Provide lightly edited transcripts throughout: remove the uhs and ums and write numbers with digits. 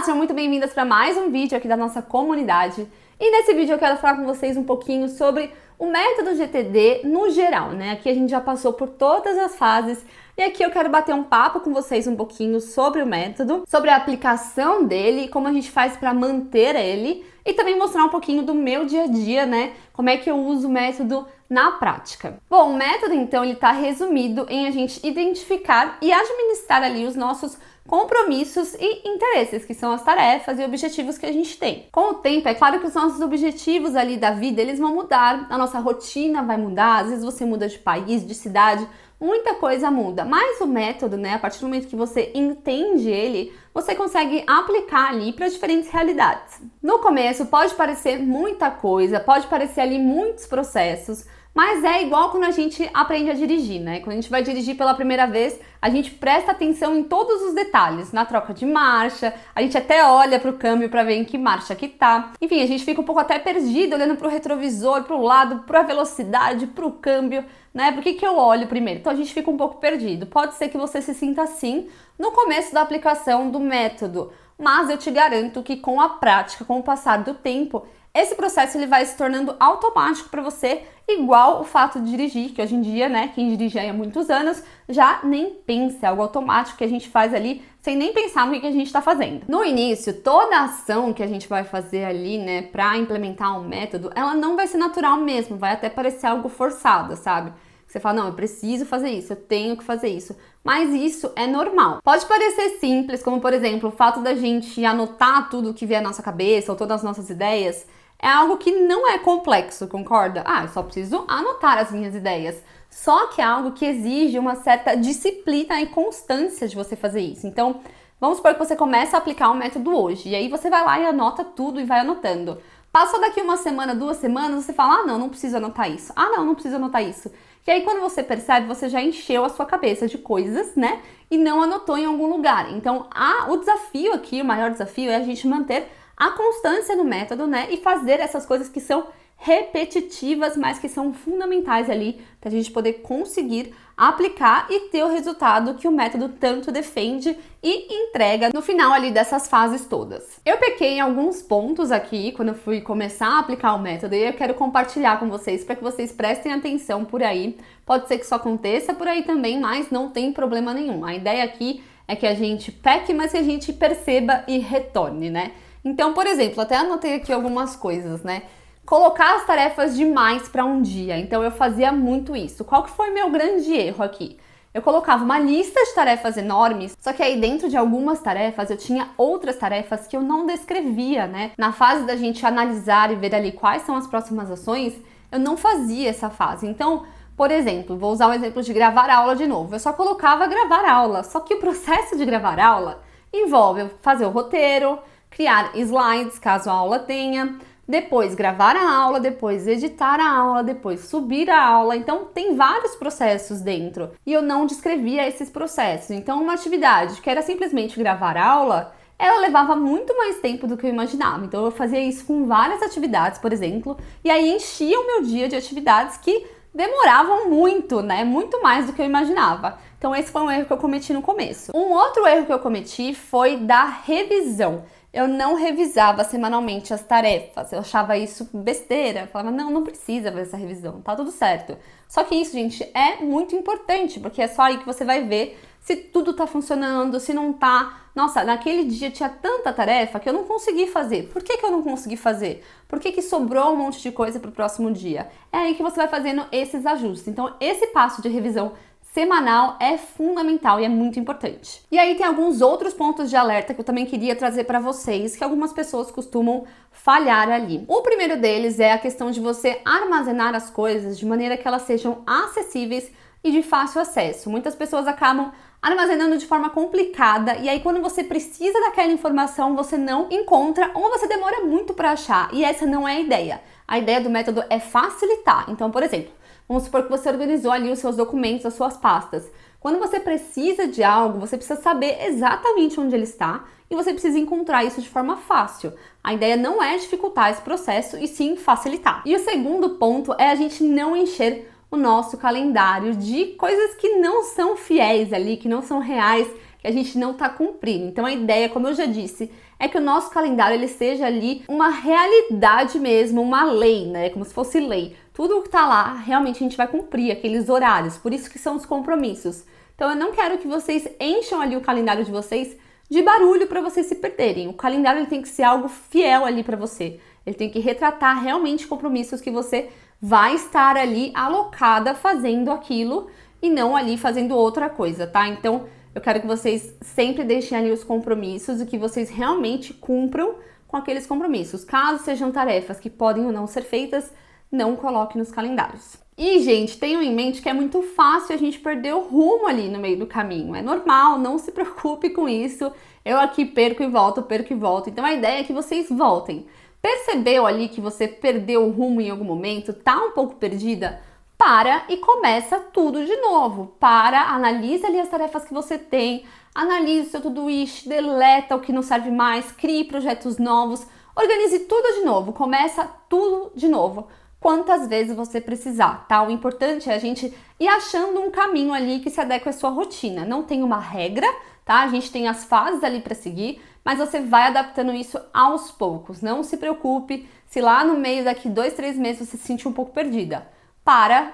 sejam muito bem-vindas para mais um vídeo aqui da nossa comunidade. E nesse vídeo eu quero falar com vocês um pouquinho sobre o método GTD no geral, né? Aqui a gente já passou por todas as fases e aqui eu quero bater um papo com vocês um pouquinho sobre o método, sobre a aplicação dele, como a gente faz para manter ele e também mostrar um pouquinho do meu dia a dia, né? Como é que eu uso o método na prática. Bom, o método então ele está resumido em a gente identificar e administrar ali os nossos compromissos e interesses, que são as tarefas e objetivos que a gente tem. Com o tempo, é claro que os nossos objetivos ali da vida, eles vão mudar, a nossa rotina vai mudar, às vezes você muda de país, de cidade, muita coisa muda, mas o método, né, a partir do momento que você entende ele, você consegue aplicar ali para diferentes realidades. No começo pode parecer muita coisa, pode parecer ali muitos processos, mas é igual quando a gente aprende a dirigir, né? Quando a gente vai dirigir pela primeira vez, a gente presta atenção em todos os detalhes, na troca de marcha, a gente até olha para o câmbio para ver em que marcha que tá. Enfim, a gente fica um pouco até perdido olhando para o retrovisor, para o lado, para a velocidade, para o câmbio, né? Por que eu olho primeiro? Então a gente fica um pouco perdido. Pode ser que você se sinta assim no começo da aplicação do método, mas eu te garanto que com a prática, com o passar do tempo, esse processo ele vai se tornando automático para você, igual o fato de dirigir, que hoje em dia, né, quem dirige aí há muitos anos, já nem pensa, é algo automático que a gente faz ali, sem nem pensar no que a gente está fazendo. No início, toda a ação que a gente vai fazer ali, né, para implementar um método, ela não vai ser natural mesmo, vai até parecer algo forçado, sabe? Você fala, não, eu preciso fazer isso, eu tenho que fazer isso. Mas isso é normal. Pode parecer simples, como por exemplo, o fato da gente anotar tudo que vier à nossa cabeça ou todas as nossas ideias, é algo que não é complexo, concorda? Ah, eu só preciso anotar as minhas ideias. Só que é algo que exige uma certa disciplina e constância de você fazer isso. Então, vamos supor que você começa a aplicar o método hoje, e aí você vai lá e anota tudo e vai anotando. Passou daqui uma semana, 2 semanas, você fala, ah, não preciso anotar isso. Ah, não preciso anotar isso. E aí, quando você percebe, você já encheu a sua cabeça de coisas, né? E não anotou em algum lugar. Então, o desafio aqui, o maior desafio é a gente manter a constância no método, né? E fazer essas coisas que são repetitivas, mas que são fundamentais ali para a gente poder conseguir aplicar e ter o resultado que o método tanto defende e entrega no final ali dessas fases todas. Eu pequei em alguns pontos aqui quando eu fui começar a aplicar o método e eu quero compartilhar com vocês para que vocês prestem atenção por aí. Pode ser que isso aconteça por aí também, mas não tem problema nenhum. A ideia aqui é que a gente peque, mas que a gente perceba e retorne, né? Então, por exemplo, até anotei aqui algumas coisas, né? Colocar as tarefas demais para um dia. Então, eu fazia muito isso. Qual que foi meu grande erro aqui? Eu colocava uma lista de tarefas enormes, só que aí dentro de algumas tarefas eu tinha outras tarefas que eu não descrevia, né? Na fase da gente analisar e ver ali quais são as próximas ações, eu não fazia essa fase. Então, por exemplo, vou usar o exemplo de gravar aula de novo. Eu só colocava gravar aula, só que o processo de gravar aula envolve fazer o roteiro, criar slides, caso a aula tenha, depois gravar a aula, depois editar a aula, depois subir a aula. Então, tem vários processos dentro e eu não descrevia esses processos. Então, uma atividade que era simplesmente gravar a aula, ela levava muito mais tempo do que eu imaginava. Então, eu fazia isso com várias atividades, por exemplo, e aí enchia o meu dia de atividades que demoravam muito, né? Muito mais do que eu imaginava. Então, esse foi um erro que eu cometi no começo. Um outro erro que eu cometi foi da revisão. Eu não revisava semanalmente as tarefas, eu achava isso besteira, eu falava, não precisa fazer essa revisão, tá tudo certo. Só que isso, gente, é muito importante, porque é só aí que você vai ver se tudo tá funcionando, se não tá. Nossa, naquele dia tinha tanta tarefa que eu não consegui fazer. Por que eu não consegui fazer? Por que sobrou um monte de coisa pro próximo dia? É aí que você vai fazendo esses ajustes. Então, esse passo de revisão semanal é fundamental e é muito importante. E aí tem alguns outros pontos de alerta que eu também queria trazer para vocês, que algumas pessoas costumam falhar ali. O primeiro deles é a questão de você armazenar as coisas de maneira que elas sejam acessíveis e de fácil acesso. Muitas pessoas acabam armazenando de forma complicada e aí quando você precisa daquela informação você não encontra ou você demora muito para achar, e essa não é a ideia. A ideia do método é facilitar. Então, por exemplo, vamos supor que você organizou ali os seus documentos, as suas pastas. Quando você precisa de algo, você precisa saber exatamente onde ele está e você precisa encontrar isso de forma fácil. A ideia não é dificultar esse processo e sim facilitar. E o segundo ponto é a gente não encher o nosso calendário de coisas que não são fiéis ali, que não são reais, que a gente não tá cumprindo. Então a ideia, como eu já disse, é que o nosso calendário ele seja ali uma realidade mesmo, uma lei, né? Como se fosse lei. Tudo que tá lá, realmente a gente vai cumprir aqueles horários, por isso que são os compromissos. Então eu não quero que vocês encham ali o calendário de vocês de barulho para vocês se perderem. O calendário ele tem que ser algo fiel ali para você. Ele tem que retratar realmente compromissos que você vai estar ali alocada fazendo aquilo e não ali fazendo outra coisa, tá? Então, eu quero que vocês sempre deixem ali os compromissos e que vocês realmente cumpram com aqueles compromissos. Caso sejam tarefas que podem ou não ser feitas, não coloque nos calendários. E, gente, tenham em mente que é muito fácil a gente perder o rumo ali no meio do caminho. É normal, não se preocupe com isso. Eu aqui perco e volto, perco e volto. Então, a ideia é que vocês voltem. Percebeu ali que você perdeu o rumo em algum momento, tá um pouco perdida? Para e começa tudo de novo. Analisa ali as tarefas que você tem, analise o seu Todoist, deleta o que não serve mais, crie projetos novos, organize tudo de novo, começa tudo de novo. Quantas vezes você precisar, tá? O importante é a gente ir achando um caminho ali que se adeque à sua rotina. Não tem uma regra, tá? A gente tem as fases ali para seguir, mas você vai adaptando isso aos poucos. Não se preocupe se lá no meio daqui 2, 3 meses você se sentir um pouco perdida.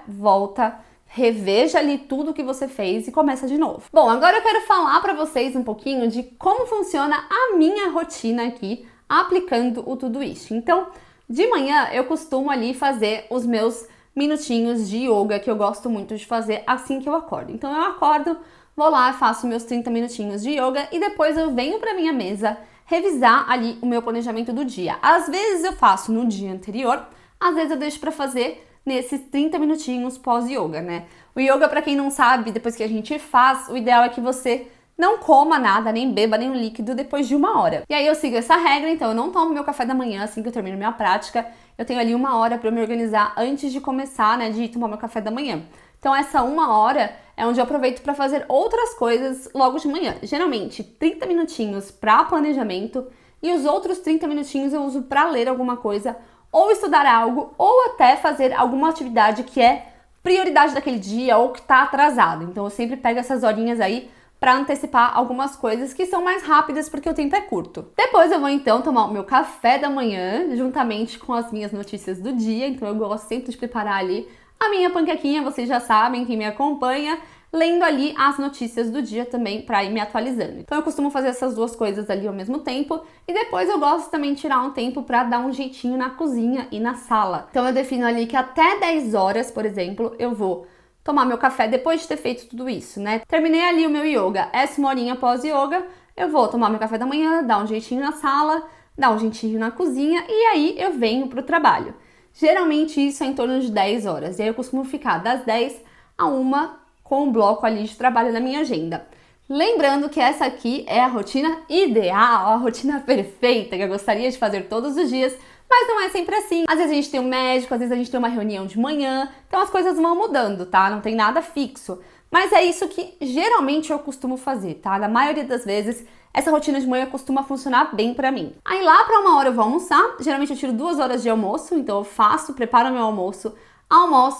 Volta, reveja ali tudo que você fez e começa de novo. Bom, agora eu quero falar para vocês um pouquinho de como funciona a minha rotina aqui aplicando o Todoist. Então, de manhã eu costumo ali fazer os meus minutinhos de yoga que eu gosto muito de fazer assim que eu acordo. Então eu acordo, vou lá, faço meus 30 minutinhos de yoga e depois eu venho para minha mesa revisar ali o meu planejamento do dia. Às vezes eu faço no dia anterior, às vezes eu deixo para fazer nesses 30 minutinhos pós-yoga, né? O yoga, para quem não sabe, depois que a gente faz, o ideal é que você não coma nada, nem beba nenhum líquido depois de 1 hora. E aí eu sigo essa regra, então eu não tomo meu café da manhã assim que eu termino minha prática. Eu tenho ali 1 hora para me organizar antes de começar, né, de tomar meu café da manhã. Então essa 1 hora é onde eu aproveito para fazer outras coisas logo de manhã. Geralmente 30 minutinhos para planejamento e os outros 30 minutinhos eu uso para ler alguma coisa ou estudar algo ou até fazer alguma atividade que é prioridade daquele dia ou que está atrasado. Então eu sempre pego essas horinhas aí para antecipar algumas coisas que são mais rápidas porque o tempo é curto. Depois eu vou então tomar o meu café da manhã juntamente com as minhas notícias do dia, então eu gosto sempre de preparar ali a minha panquequinha, vocês já sabem, quem me acompanha, lendo ali as notícias do dia também para ir me atualizando. Então eu costumo fazer essas duas coisas ali ao mesmo tempo e depois eu gosto também de tirar um tempo para dar um jeitinho na cozinha e na sala. Então eu defino ali que até 10 horas, por exemplo, eu vou tomar meu café depois de ter feito tudo isso, né? Terminei ali o meu yoga, essa 1 horinha pós-yoga, eu vou tomar meu café da manhã, dar um jeitinho na sala, dar um jeitinho na cozinha e aí eu venho pro trabalho. Geralmente isso é em torno de 10 horas, e aí eu costumo ficar das 10 a 1 com um bloco ali de trabalho na minha agenda. Lembrando que essa aqui é a rotina ideal, a rotina perfeita que eu gostaria de fazer todos os dias, mas não é sempre assim. Às vezes a gente tem um médico, às vezes a gente tem uma reunião de manhã, então as coisas vão mudando, tá? Não tem nada fixo. Mas é isso que geralmente eu costumo fazer, tá? Na maioria das vezes, essa rotina de manhã costuma funcionar bem pra mim. Aí lá pra 1 hora eu vou almoçar, geralmente eu tiro 2 horas de almoço, então eu preparo meu almoço,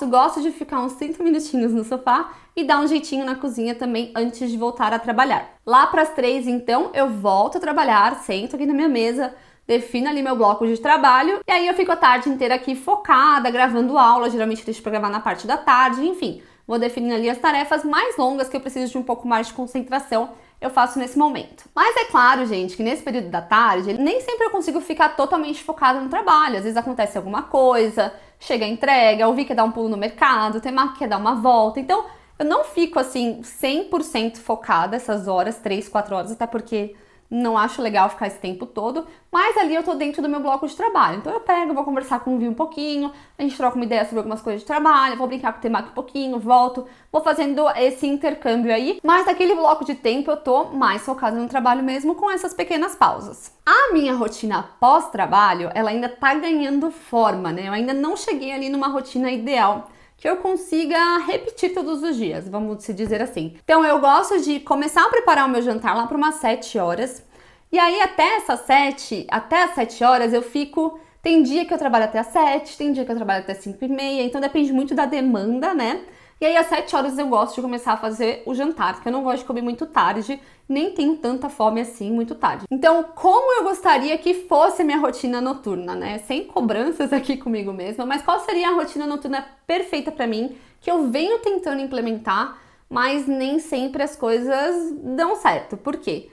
gosto de ficar uns 30 minutinhos no sofá e dar um jeitinho na cozinha também antes de voltar a trabalhar. Lá pras 3, então, eu volto a trabalhar, sento aqui na minha mesa, defino ali meu bloco de trabalho e aí eu fico a tarde inteira aqui focada, gravando aula, geralmente deixo pra gravar na parte da tarde, enfim. Vou definindo ali as tarefas mais longas que eu preciso de um pouco mais de concentração, eu faço nesse momento. Mas é claro, gente, que nesse período da tarde, nem sempre eu consigo ficar totalmente focada no trabalho. Às vezes acontece alguma coisa, chega a entrega, ouvir que quer dar um pulo no mercado, tem que quer dar uma volta. Então, eu não fico assim 100% focada essas horas, 3, 4 horas, até porque não acho legal ficar esse tempo todo, mas ali eu tô dentro do meu bloco de trabalho. Então eu pego, vou conversar com o Vi um pouquinho, a gente troca uma ideia sobre algumas coisas de trabalho, vou brincar com o Temaki um pouquinho, volto, vou fazendo esse intercâmbio aí, mas naquele bloco de tempo eu tô mais focada no trabalho mesmo, com essas pequenas pausas. A minha rotina pós-trabalho, ela ainda tá ganhando forma, né? Eu ainda não cheguei ali numa rotina ideal que eu consiga repetir todos os dias, vamos se dizer assim. Então eu gosto de começar a preparar o meu jantar lá para umas 7 horas, e aí até as 7 horas eu fico, tem dia que eu trabalho até as 7, tem dia que eu trabalho até 5 e meia, então depende muito da demanda, né? E aí, às 7 horas eu gosto de começar a fazer o jantar, porque eu não gosto de comer muito tarde, nem tenho tanta fome assim muito tarde. Então, como eu gostaria que fosse a minha rotina noturna, né? Sem cobranças aqui comigo mesma, mas qual seria a rotina noturna perfeita pra mim, que eu venho tentando implementar, mas nem sempre as coisas dão certo. Por quê?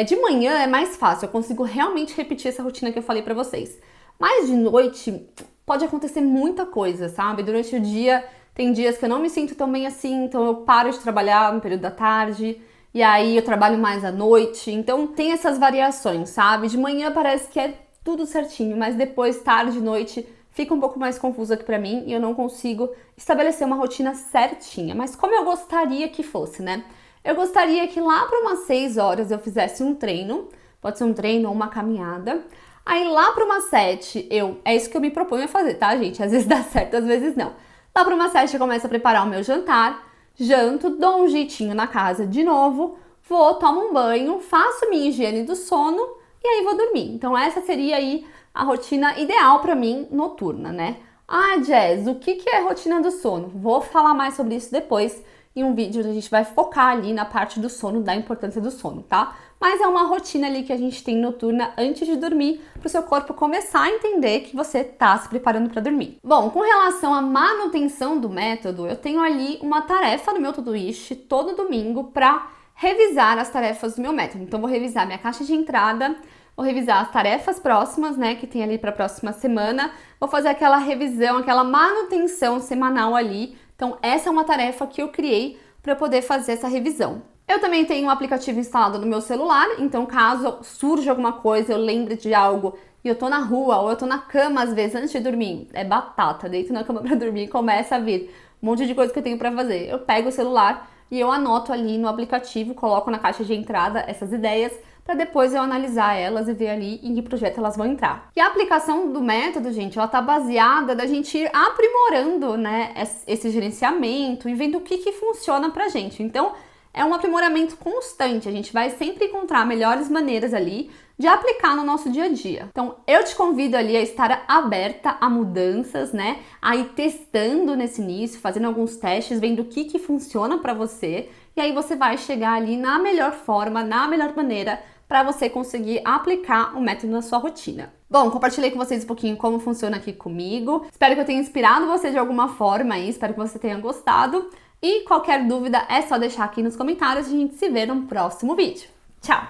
De manhã é mais fácil, eu consigo realmente repetir essa rotina que eu falei pra vocês. Mas de noite pode acontecer muita coisa, sabe? Durante o dia tem dias que eu não me sinto tão bem assim, então eu paro de trabalhar no período da tarde, e aí eu trabalho mais à noite. Então tem essas variações, sabe? De manhã parece que é tudo certinho, mas depois, tarde e noite, fica um pouco mais confuso aqui pra mim e eu não consigo estabelecer uma rotina certinha. Mas como eu gostaria que fosse, né? Eu gostaria que lá para umas 6 horas eu fizesse um treino, pode ser um treino ou uma caminhada. Aí lá para umas 7, é isso que eu me proponho a fazer, tá, gente? Às vezes dá certo, às vezes não. Lá para umas 7 eu começo a preparar o meu jantar, janto, dou um jeitinho na casa de novo, vou, tomo um banho, faço minha higiene do sono e aí vou dormir. Então essa seria aí a rotina ideal para mim noturna, né? Ah, Jess, o que é rotina do sono? Vou falar mais sobre isso depois em um vídeo onde a gente vai focar ali na parte do sono, da importância do sono, tá? Mas é uma rotina ali que a gente tem noturna antes de dormir, para o seu corpo começar a entender que você tá se preparando para dormir. Bom, com relação à manutenção do método, eu tenho ali uma tarefa no meu Todoist todo domingo para revisar as tarefas do meu método. Então, vou revisar minha caixa de entrada, vou revisar as tarefas próximas, né, que tem ali para a próxima semana, vou fazer aquela revisão, aquela manutenção semanal ali. Então, essa é uma tarefa que eu criei para poder fazer essa revisão. Eu também tenho um aplicativo instalado no meu celular, então caso surja alguma coisa, eu lembre de algo e eu tô na rua ou eu tô na cama às vezes antes de dormir, é batata, deito na cama para dormir e começa a vir um monte de coisa que eu tenho para fazer. Eu pego o celular e eu anoto ali no aplicativo, coloco na caixa de entrada essas ideias para depois eu analisar elas e ver ali em que projeto elas vão entrar. E a aplicação do método, gente, ela tá baseada da gente ir aprimorando, né, esse gerenciamento e vendo o que funciona pra gente. Então, é um aprimoramento constante, a gente vai sempre encontrar melhores maneiras ali de aplicar no nosso dia a dia. Então, eu te convido ali a estar aberta a mudanças, né? A ir testando nesse início, fazendo alguns testes, vendo o que funciona para você, e aí você vai chegar ali na melhor forma, na melhor maneira para você conseguir aplicar o método na sua rotina. Bom, compartilhei com vocês um pouquinho como funciona aqui comigo. Espero que eu tenha inspirado você de alguma forma aí, espero que você tenha gostado. E qualquer dúvida é só deixar aqui nos comentários e a gente se vê no próximo vídeo. Tchau!